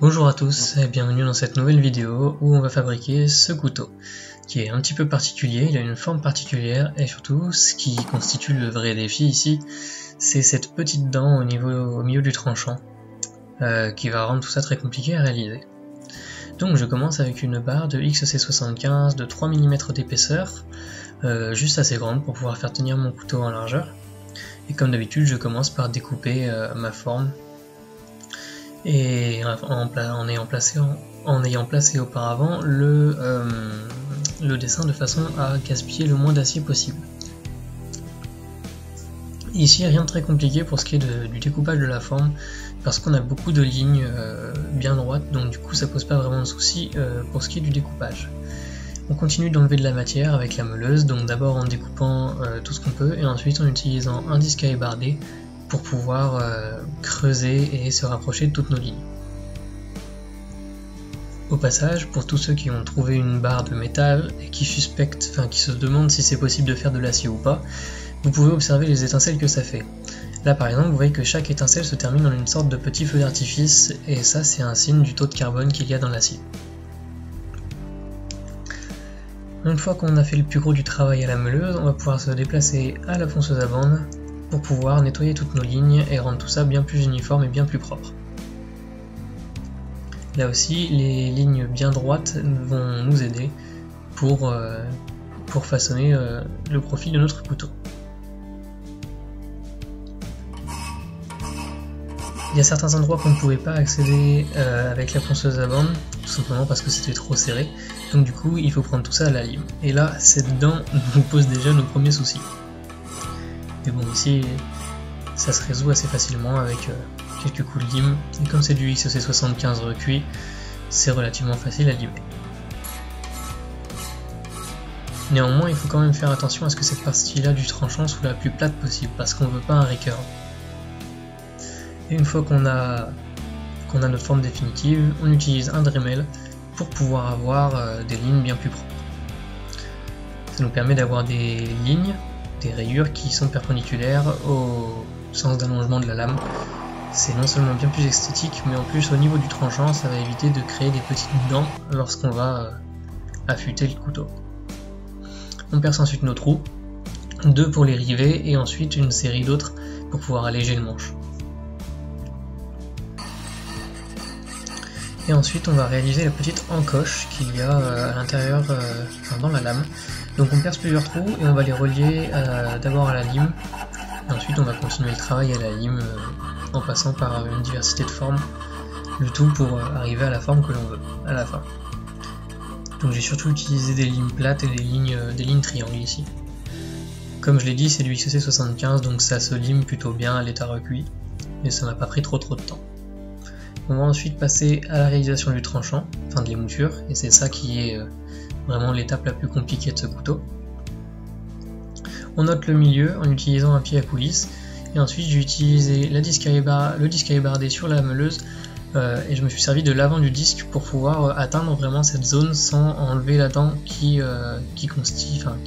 Bonjour à tous et bienvenue dans cette nouvelle vidéo où on va fabriquer ce couteau qui est un petit peu particulier, il a une forme particulière et surtout ce qui constitue le vrai défi ici c'est cette petite dent au milieu du tranchant qui va rendre tout ça très compliqué à réaliser. Donc je commence avec une barre de XC75 de 3 mm d'épaisseur, juste assez grande pour pouvoir faire tenir mon couteau en largeur. Et comme d'habitude je commence par découper ma forme et en ayant placé auparavant le dessin de façon à gaspiller le moins d'acier possible. Ici rien de très compliqué pour ce qui est du découpage de la forme parce qu'on a beaucoup de lignes bien droites, donc du coup ça pose pas vraiment de soucis pour ce qui est du découpage. On continue d'enlever de la matière avec la meuleuse, donc d'abord en découpant tout ce qu'on peut et ensuite en utilisant un disque à ébarder pour pouvoir creuser et se rapprocher de toutes nos lignes. Au passage, pour tous ceux qui ont trouvé une barre de métal et qui se demandent si c'est possible de faire de l'acier ou pas, vous pouvez observer les étincelles que ça fait. Là par exemple, vous voyez que chaque étincelle se termine en une sorte de petit feu d'artifice et ça c'est un signe du taux de carbone qu'il y a dans l'acier. Une fois qu'on a fait le plus gros du travail à la meuleuse, on va pouvoir se déplacer à la ponceuse à bande pour pouvoir nettoyer toutes nos lignes et rendre tout ça bien plus uniforme et bien plus propre. Là aussi, les lignes bien droites vont nous aider pour façonner le profil de notre couteau. Il y a certains endroits qu'on ne pouvait pas accéder avec la ponceuse à bande, tout simplement parce que c'était trop serré, donc du coup il faut prendre tout ça à la lime. Et là, cette dent nous pose déjà nos premiers soucis. Mais bon, ici, ça se résout assez facilement avec quelques coups de lime, et comme c'est du XC75 recuit, c'est relativement facile à limer. Néanmoins, il faut quand même faire attention à ce que cette partie-là du tranchant soit la plus plate possible, parce qu'on ne veut pas un recurve. Et une fois qu'on a notre forme définitive, on utilise un Dremel pour pouvoir avoir des lignes bien plus propres. Ça nous permet d'avoir des lignes, des rayures qui sont perpendiculaires au sens d'allongement de la lame. C'est non seulement bien plus esthétique, mais en plus au niveau du tranchant, ça va éviter de créer des petites dents lorsqu'on va affûter le couteau. On perce ensuite nos trous, 2 pour les rivets et ensuite une série d'autres pour pouvoir alléger le manche. Et ensuite on va réaliser la petite encoche qu'il y a à l'intérieur, dans la lame. Donc on perce plusieurs trous et on va les relier d'abord à la lime, et ensuite on va continuer le travail à la lime en passant par une diversité de formes, le tout pour arriver à la forme que l'on veut à la fin. Donc j'ai surtout utilisé des lignes plates et des lignes triangles ici. Comme je l'ai dit, c'est du XC75 donc ça se lime plutôt bien à l'état recuit, et ça m'a pas pris trop de temps. On va ensuite passer à la réalisation du tranchant, enfin de l'émouture, et c'est ça qui est vraiment l'étape la plus compliquée de ce couteau. On note le milieu en utilisant un pied à coulisse, et ensuite j'ai utilisé le disque à ébarder sur la meuleuse, et je me suis servi de l'avant du disque pour pouvoir atteindre vraiment cette zone sans enlever la dent qui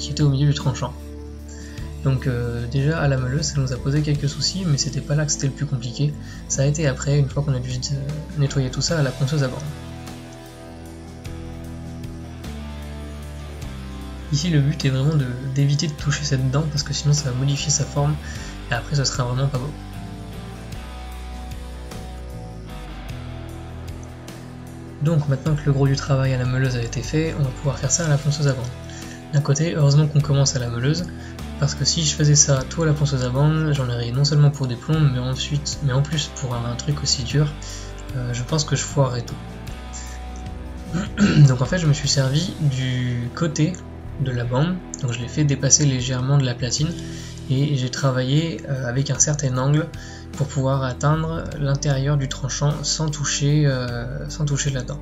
était au milieu du tranchant. Donc déjà à la meuleuse ça nous a posé quelques soucis, mais c'était pas là que c'était le plus compliqué, ça a été après, une fois qu'on a dû nettoyer tout ça à la ponceuse à bande. Ici le but est vraiment d'éviter de toucher cette dent parce que sinon ça va modifier sa forme et après ce sera vraiment pas beau. Donc maintenant que le gros du travail à la meuleuse a été fait, on va pouvoir faire ça à la ponceuse à bande. D'un côté, heureusement qu'on commence à la meuleuse, parce que si je faisais ça tout à la ponceuse à bande, j'en aurais non seulement pour des plombes, mais en plus pour un truc aussi dur, je pense que je foirerais tout. Donc en fait je me suis servi du côté de la bande, donc je l'ai fait dépasser légèrement de la platine, et j'ai travaillé avec un certain angle pour pouvoir atteindre l'intérieur du tranchant sans toucher la dent.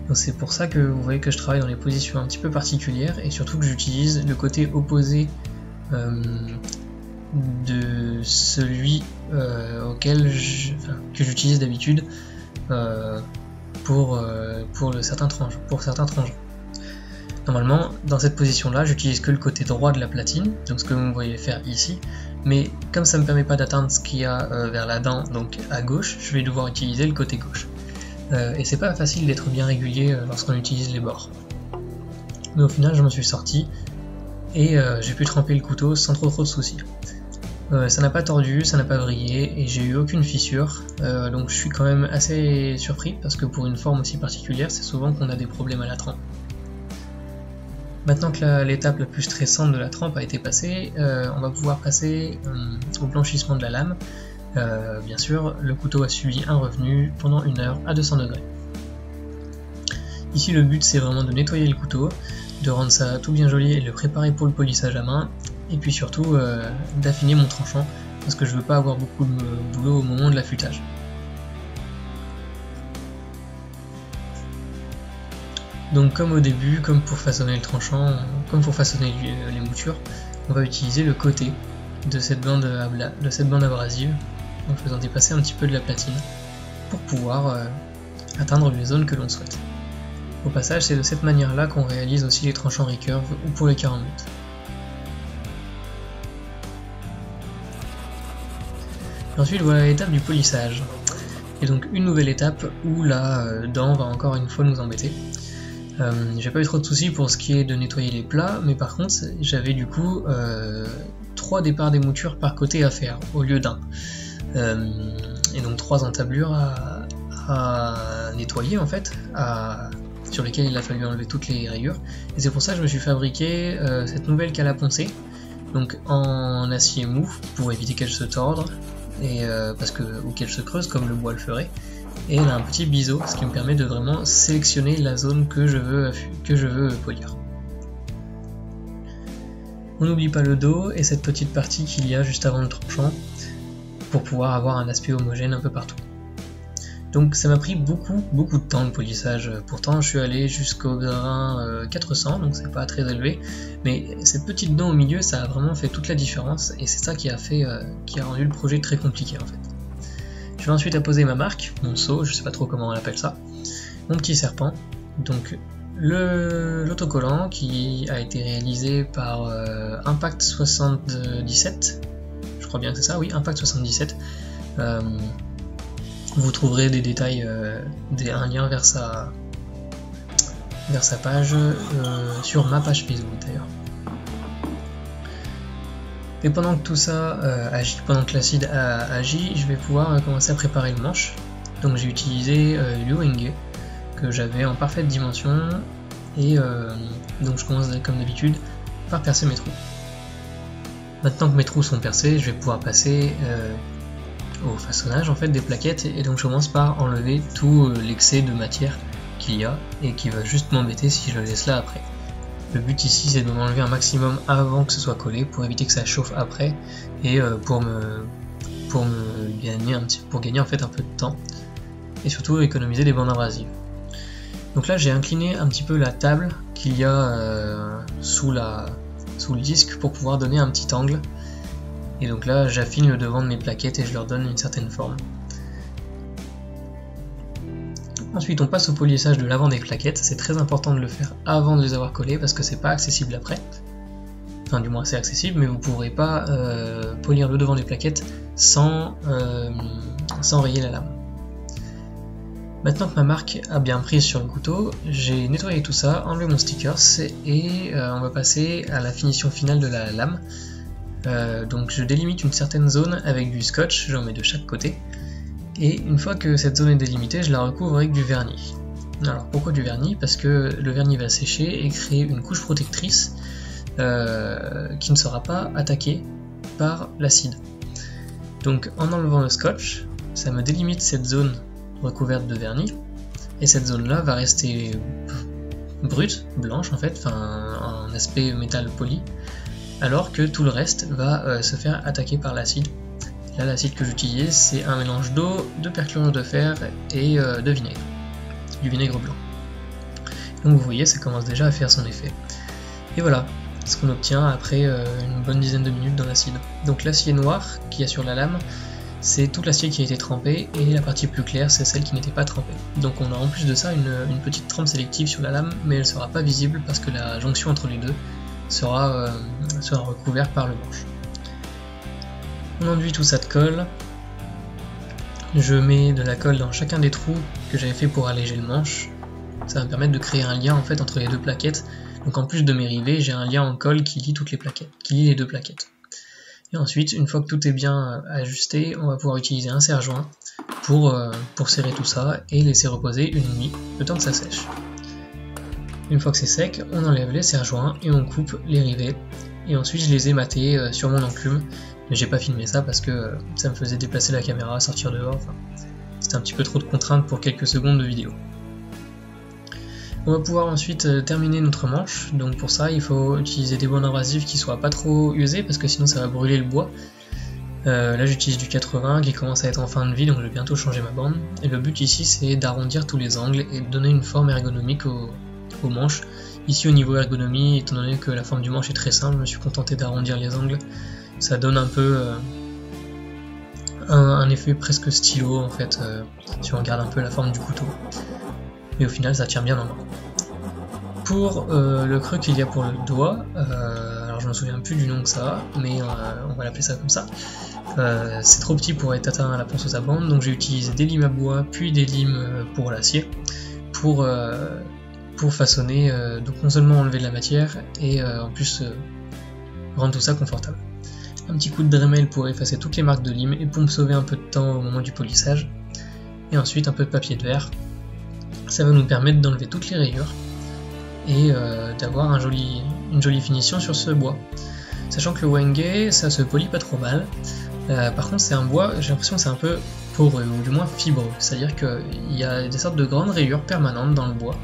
Donc c'est pour ça que vous voyez que je travaille dans des positions un petit peu particulières, et surtout que j'utilise le côté opposé de celui que j'utilise d'habitude pour certains tranchants. Normalement, dans cette position-là, j'utilise que le côté droit de la platine, donc ce que vous me voyez faire ici, mais comme ça ne me permet pas d'atteindre ce qu'il y a vers la dent, donc à gauche, je vais devoir utiliser le côté gauche. et c'est pas facile d'être bien régulier lorsqu'on utilise les bords. Mais au final je m'en suis sorti et j'ai pu tremper le couteau sans trop de soucis. Ça n'a pas tordu, ça n'a pas vrillé et j'ai eu aucune fissure, donc je suis quand même assez surpris parce que pour une forme aussi particulière c'est souvent qu'on a des problèmes à la trempe. Maintenant que l'étape la plus stressante de la trempe a été passée, on va pouvoir passer au blanchissement de la lame. Bien sûr, le couteau a subi un revenu pendant 1 heure à 200 degrés. Ici le but c'est vraiment de nettoyer le couteau, de rendre ça tout bien joli et de le préparer pour le polissage à main, et puis surtout d'affiner mon tranchant, parce que je veux pas avoir beaucoup de boulot au moment de l'affûtage. Donc comme au début, comme pour façonner le tranchant, comme pour façonner les moutures, on va utiliser le côté de cette bande abrasive, en faisant dépasser un petit peu de la platine, pour pouvoir atteindre les zones que l'on souhaite. Au passage, c'est de cette manière-là qu'on réalise aussi les tranchants recurve ou pour les carambutes. Ensuite, voilà l'étape du polissage. Et donc une nouvelle étape où la dent va encore une fois nous embêter. J'ai pas eu trop de soucis pour ce qui est de nettoyer les plats, mais par contre j'avais du coup 3 départs des moutures par côté à faire au lieu d'un. Et donc 3 entablures à nettoyer en fait, sur lesquelles il a fallu enlever toutes les rayures. Et c'est pour ça que je me suis fabriqué cette nouvelle cale à poncer, donc en acier mou pour éviter qu'elle se torde, ou qu'elle se creuse comme le bois le ferait. Et elle a un petit biseau, ce qui me permet de vraiment sélectionner la zone que je veux polir. On n'oublie pas le dos et cette petite partie qu'il y a juste avant le tranchant pour pouvoir avoir un aspect homogène un peu partout. Donc ça m'a pris beaucoup de temps de polissage, pourtant je suis allé jusqu'au grain 400, donc c'est pas très élevé, mais cette petite dent au milieu ça a vraiment fait toute la différence et c'est ça qui a rendu le projet très compliqué en fait. Je vais ensuite apposer ma marque, mon seau, je sais pas trop comment on appelle ça, mon petit serpent, donc l'autocollant qui a été réalisé par Impact 77, je crois bien que c'est ça, oui, Impact 77. Vous trouverez des détails, un lien vers sa page sur ma page Facebook d'ailleurs. Et pendant que tout ça agit, pendant que l'acide agit, je vais pouvoir commencer à préparer le manche. Donc j'ai utilisé du Wenge que j'avais en parfaite dimension et donc je commence comme d'habitude par percer mes trous. Maintenant que mes trous sont percés, je vais pouvoir passer au façonnage en fait des plaquettes et donc je commence par enlever tout l'excès de matière qu'il y a et qui va juste m'embêter si je le laisse là après. Le but ici c'est de m'enlever un maximum avant que ce soit collé pour éviter que ça chauffe après et pour gagner en fait un peu de temps et surtout économiser des bandes abrasives. Donc là j'ai incliné un petit peu la table qu'il y a sous le disque pour pouvoir donner un petit angle. Et donc là j'affine le devant de mes plaquettes et je leur donne une certaine forme. Ensuite on passe au polissage de l'avant des plaquettes, c'est très important de le faire avant de les avoir collées parce que c'est pas accessible après. Enfin du moins c'est accessible mais vous ne pourrez pas polir le devant des plaquettes sans rayer la lame. Maintenant que ma marque a bien prise sur le couteau, j'ai nettoyé tout ça, enlevé mon stickers et on va passer à la finition finale de la lame. Donc je délimite une certaine zone avec du scotch, j'en mets de chaque côté. Et une fois que cette zone est délimitée, je la recouvre avec du vernis. Alors pourquoi du vernis? Parce que le vernis va sécher et créer une couche protectrice qui ne sera pas attaquée par l'acide. Donc en enlevant le scotch, ça me délimite cette zone recouverte de vernis, et cette zone là va rester brute, blanche en fait, enfin un aspect métal poli, alors que tout le reste va se faire attaquer par l'acide. Là l'acide que j'utilise c'est un mélange d'eau, de perchlorure de fer et de vinaigre, du vinaigre blanc. Donc vous voyez ça commence déjà à faire son effet. Et voilà ce qu'on obtient après une bonne dizaine de minutes dans l'acide. Donc l'acier noir qu'il y a sur la lame, c'est tout l'acier qui a été trempé et la partie plus claire c'est celle qui n'était pas trempée. Donc on a en plus de ça une petite trempe sélective sur la lame, mais elle ne sera pas visible parce que la jonction entre les deux sera recouverte par le manche. On enduit tout ça de colle, je mets de la colle dans chacun des trous que j'avais fait pour alléger le manche. Ça va me permettre de créer un lien en fait entre les deux plaquettes. Donc en plus de mes rivets, j'ai un lien en colle qui lie toutes les plaquettes, qui lie les deux plaquettes. Et ensuite, une fois que tout est bien ajusté, on va pouvoir utiliser un serre-joint pour serrer tout ça et laisser reposer une nuit, le temps que ça sèche. Une fois que c'est sec, on enlève les serre-joints et on coupe les rivets. Et ensuite, je les ai matés sur mon enclume. Mais j'ai pas filmé ça parce que ça me faisait déplacer la caméra, sortir dehors. Enfin, c'était un petit peu trop de contraintes pour quelques secondes de vidéo. On va pouvoir ensuite terminer notre manche, donc pour ça il faut utiliser des bandes abrasives qui soient pas trop usées parce que sinon ça va brûler le bois. Là j'utilise du 80 qui commence à être en fin de vie, donc je vais bientôt changer ma bande. Et le but ici c'est d'arrondir tous les angles et de donner une forme ergonomique aux manches. Ici au niveau ergonomie, étant donné que la forme du manche est très simple, je me suis contenté d'arrondir les angles. Ça donne un peu un effet presque stylo en fait, si on regarde un peu la forme du couteau. Mais au final ça tient bien en main. Pour le creux qu'il y a pour le doigt, alors je me souviens plus du nom que ça a, mais on va l'appeler ça comme ça. C'est trop petit pour être atteint à la ponceuse à bande, donc j'ai utilisé des limes à bois, puis des limes pour l'acier, pour façonner, donc non seulement enlever de la matière, et en plus rendre tout ça confortable. Un petit coup de Dremel pour effacer toutes les marques de lime, et pour me sauver un peu de temps au moment du polissage. Et ensuite un peu de papier de verre. Ça va nous permettre d'enlever toutes les rayures et d'avoir une jolie finition sur ce bois. Sachant que le Wenge, ça se polit pas trop mal. Par contre c'est un bois, j'ai l'impression que c'est un peu poreux, ou du moins fibreux. C'est-à-dire qu'il y a des sortes de grandes rayures permanentes dans le bois.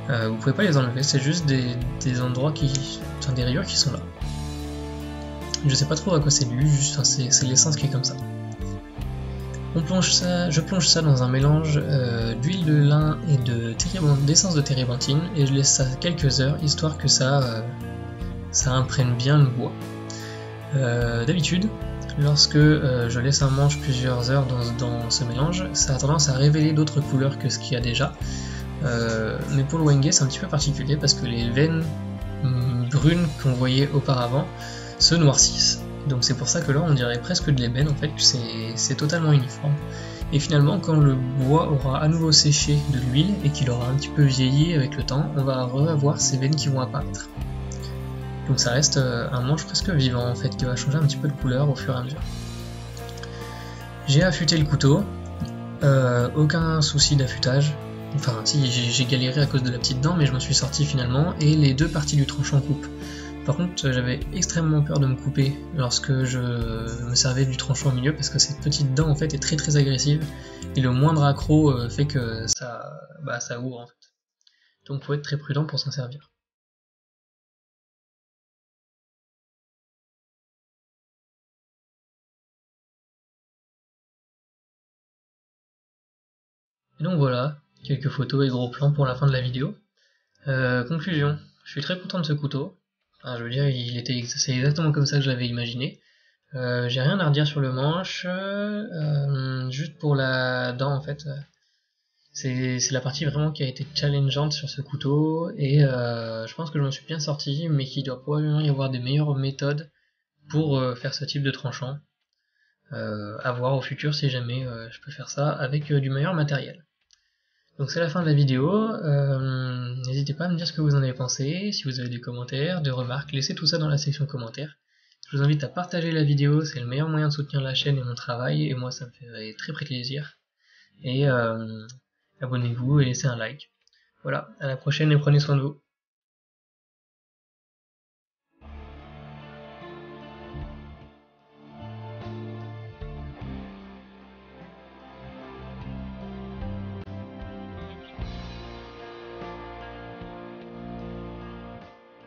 Vous pouvez pas les enlever, c'est juste des endroits des rayures qui sont là. Je sais pas trop à quoi c'est dû, juste c'est l'essence qui est comme ça. Je plonge ça dans un mélange d'huile de lin et d'essence de térébenthine et je laisse ça quelques heures histoire que ça imprègne bien le bois. D'habitude, lorsque je laisse un manche plusieurs heures dans ce mélange, ça a tendance à révéler d'autres couleurs que ce qu'il y a déjà. Mais pour le Wenge, c'est un petit peu particulier parce que les veines brunes qu'on voyait auparavant se noircissent. Donc c'est pour ça que là on dirait presque de l'ébène en fait, que c'est totalement uniforme. Et finalement quand le bois aura à nouveau séché de l'huile et qu'il aura un petit peu vieilli avec le temps, on va revoir ces veines qui vont apparaître. Donc ça reste un manche presque vivant en fait, qui va changer un petit peu de couleur au fur et à mesure. J'ai affûté le couteau, aucun souci d'affûtage. Enfin si, j'ai galéré à cause de la petite dent, mais je m'en suis sorti finalement, et les deux parties du tranchant coupent. Par contre, j'avais extrêmement peur de me couper lorsque je me servais du tranchant au milieu, parce que cette petite dent en fait est très très agressive, et le moindre accroc fait que ça ouvre en fait. Donc faut être très prudent pour s'en servir. Et donc voilà, quelques photos et gros plans pour la fin de la vidéo. Conclusion, je suis très content de ce couteau. Enfin, je veux dire, c'est exactement comme ça que je l'avais imaginé. J'ai rien à redire sur le manche, juste pour la dent en fait. C'est la partie vraiment qui a été challengeante sur ce couteau, et je pense que je m'en suis bien sorti, mais qu'il doit probablement y avoir des meilleures méthodes pour faire ce type de tranchant. À voir au futur si jamais je peux faire ça avec du meilleur matériel. Donc c'est la fin de la vidéo, n'hésitez pas à me dire ce que vous en avez pensé, si vous avez des commentaires, des remarques, laissez tout ça dans la section commentaires. Je vous invite à partager la vidéo, c'est le meilleur moyen de soutenir la chaîne et mon travail, et moi ça me fait très plaisir. Et abonnez-vous et laissez un like. Voilà, à la prochaine et prenez soin de vous.